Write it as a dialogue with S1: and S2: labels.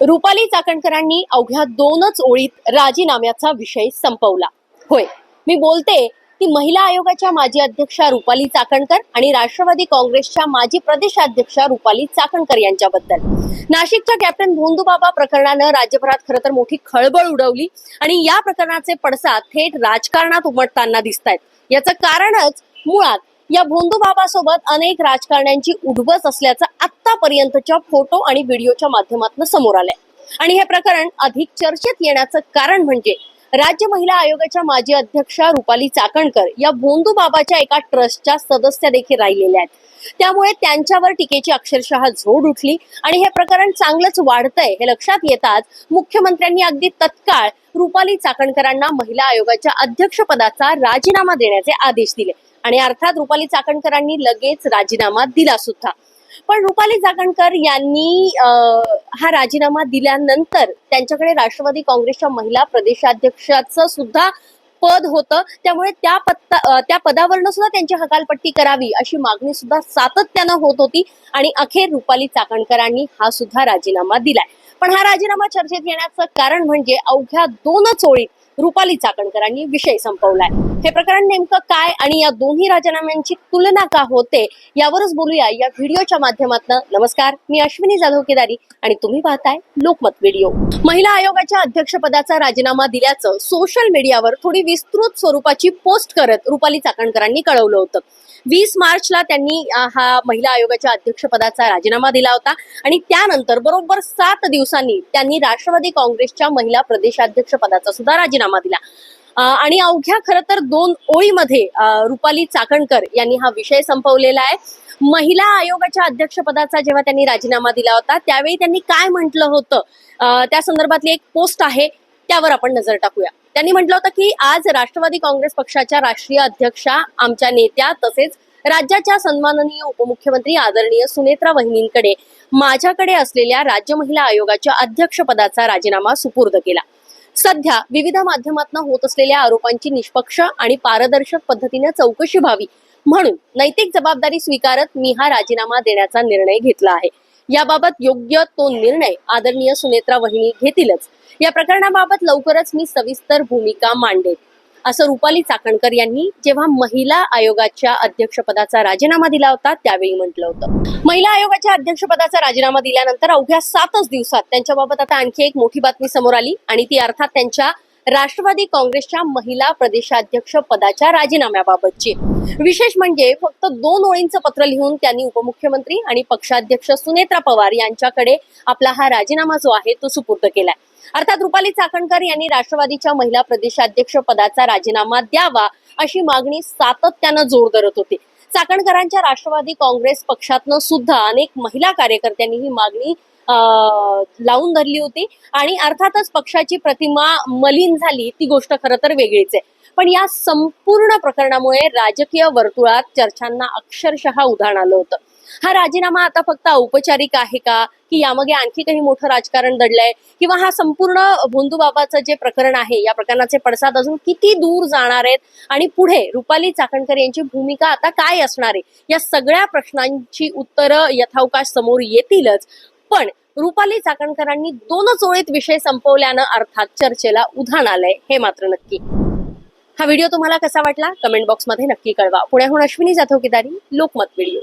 S1: रुपाली चाकणकरांनी अवघ्या 2च ओळीत राजीनाम्याचा विषय संपवला. होय, मी बोलते ती महिला आयोगाच्या माजी अध्यक्षा रुपाली चाकणकर आणि राष्ट्रवादी काँग्रेसच्या माजी प्रदेशाध्यक्षा रुपाली चाकणकर यांच्याबद्दल. नाशिकच्या कॅप्टन भोंदूबाबा प्रकरणानं राज्यभरात खरं तर मोठी खळबळ उडवली आणि या प्रकरणाचे पडसाद थेट राजकारणात उमटताना दिसतायत. याचं कारणच मुळात या भोंदूबाबासोबत अनेक राजकारण्यांची उठबस असल्याचं आतापर्यंतच्या फोटो आणि व्हिडिओच्या माध्यमातून समोर आलंय. आणि हे प्रकरण अधिक चर्चेत येण्याचं कारण म्हणजे राज्य महिला आयोगाच्या माजी अध्यक्षा रुपाली चाकणकर या भोंदूबाबाच्या एका ट्रस्टच्या सदस्य देखील राहिलेल्या आहेत. त्यामुळे त्यांच्यावर टीकेची अक्षरशः झोड उठली आणि हे प्रकरण चांगलंच वाढतंय हे लक्षात येताच मुख्यमंत्र्यांनी अगदी तत्काळ रुपाली चाकणकरांना महिला आयोगाच्या अध्यक्षपदाचा राजीनामा देण्याचे आदेश दिले आणि अर्थात रुपाली चाकणकरांनी लगेच राजीनामा दिला सुद्धा. पण रुपाली चाकणकर यांनी हा राजीनामा दिल्यानंतर त्यांच्याकडे राष्ट्रवादी काँग्रेसच्या महिला प्रदेशाध्यक्षाचं सुद्धा पद होतं. त्यामुळे त्या पदावरनं सुद्धा त्यांची हकालपट्टी करावी अशी मागणी सुद्धा सातत्यानं होत होती आणि अखेर रुपाली चाकणकरांनी हा सुद्धा राजीनामा दिलाय. पण हा राजीनामा चर्चेत येण्याचं कारण म्हणजे अवघ्या 2च ओळीत रुपाली चाकणकरांनी विषय संपवलाय. हे प्रकरण नेमकं काय आणि या दोन्ही राजीनाम्यांची तुलना का होते यावरच बोलूया या व्हिडिओच्या माध्यमातून. नमस्कार, मी अश्विनी जाधव केदारी आणि तुम्ही पाहताय लोकमत व्हिडिओ. महिला आयोगाच्या अध्यक्षपदाचा राजीनामा दिल्याचं सोशल मीडियावर थोडी विस्तृत स्वरूपाची पोस्ट करत रुपाली चाकणकरांनी कळवलं होतं. 20 मार्चला त्यांनी हा महिला आयोगाच्या अध्यक्षपदाचा राजीनामा दिला होता आणि त्यानंतर बरोबर 7 दिवसांनी त्यांनी राष्ट्रवादी काँग्रेसच्या महिला प्रदेशाध्यक्ष पदाचा सुद्धा राजीनामा दिला. आणि अवघ्या खरं तर 2 ओळीमध्ये रुपाली चाकणकर यांनी हा विषय संपवलेला आहे. महिला आयोगाच्या अध्यक्षपदाचा जेव्हा त्यांनी राजीनामा दिला होता त्यावेळी त्यांनी काय म्हटलं होतं त्या संदर्भातली एक पोस्ट आहे, त्यावर आपण नजर टाकूया. त्यांनी म्हटलं होतं की आज राष्ट्रवादी काँग्रेस पक्षाच्या राष्ट्रीय अध्यक्षा, आमच्या नेत्या तसेच राज्याच्या सन्माननीय उपमुख्यमंत्री आदरणीय सुनेत्रा वहिनींकडे माझ्याकडे असलेल्या राज्य महिला आयोगाच्या अध्यक्षपदाचा राजीनामा सुपूर्द केला. सध्या विविध माध्यमातून होत असलेल्या आरोपांची निष्पक्ष आणि पारदर्शक पद्धतीने चौकशी व्हावी म्हणून नैतिक जबाबदारी स्वीकारत मी हा राजीनामा देण्याचा निर्णय घेतला आहे. याबाबत योग्य तो निर्णय आदरणीय सुनेत्रा वहिनी घेतीलच. या प्रकरणाबाबत लवकरच मी सविस्तर भूमिका मांडेन, असं रुपाली चाकणकर यांनी जेव्हा महिला आयोगाच्या अध्यक्षपदाचा राजीनामा दिला होता त्यावेळी म्हटलं होतं. महिला आयोगाच्या अध्यक्षपदाचा राजीनामा दिल्यानंतर अवघ्या 7च दिवसात त्यांच्याबाबत आता आणखी एक मोठी बातमी समोर आली आणि ती अर्थात त्यांच्या राष्ट्रवादी काँग्रेसच्या महिला प्रदेशाध्यक्ष पदाच्या राजीनाम्याबाबतची. विशेष म्हणजे फक्त 2 ओळींचं पत्र लिहून त्यांनी उपमुख्यमंत्री आणि पक्षाध्यक्ष सुनेत्रा पवार यांच्याकडे आपला हा राजीनामा जो आहे तो सुपूर्द केलाय. अर्थात रुपाली चाकणकर यांनी राष्ट्रवादीच्या महिला प्रदेशाध्यक्ष पदाचा राजीनामा द्यावा अशी मागणी सातत्यानं जोर धरत होती. चाकणकरांच्या राष्ट्रवादी काँग्रेस पक्षातनं सुद्धा अनेक महिला कार्यकर्त्यांनी ही मागणी लावून धरली होती आणि अर्थातच पक्षाची प्रतिमा मलिन झाली ती गोष्ट खरं तर वेगळीच आहे. पण या संपूर्ण प्रकरणामुळे राजकीय वर्तुळात चर्चांना अक्षरशः उधाण आलं होतं. हा राजीनामा आता फक्त औपचारिक आहे का, की यामागे आणखी काही मोठं राजकारण दडलंय, किंवा हा संपूर्ण भोंदूबाबाचं जे प्रकरण आहे या प्रकरणाचे पडसाद अजून किती दूर जाणार आहेत आणि पुढे रुपाली चाकणकर यांची भूमिका आता काय असणार आहे, या सगळ्या प्रश्नांची उत्तरं यथावकाश समोर येतीलच. पण रुपाली चाकणकरांनी 2च ओळीत विषय संपवल्यानं अर्थात चर्चेला उधाण आलंय हे मात्र नक्की. हा व्हिडिओ तुम्हाला कसा वाटला कमेंट बॉक्समध्ये नक्की कळवा. पुण्याहून अश्विनी जाधव केदारी, लोकमत व्हिडिओ.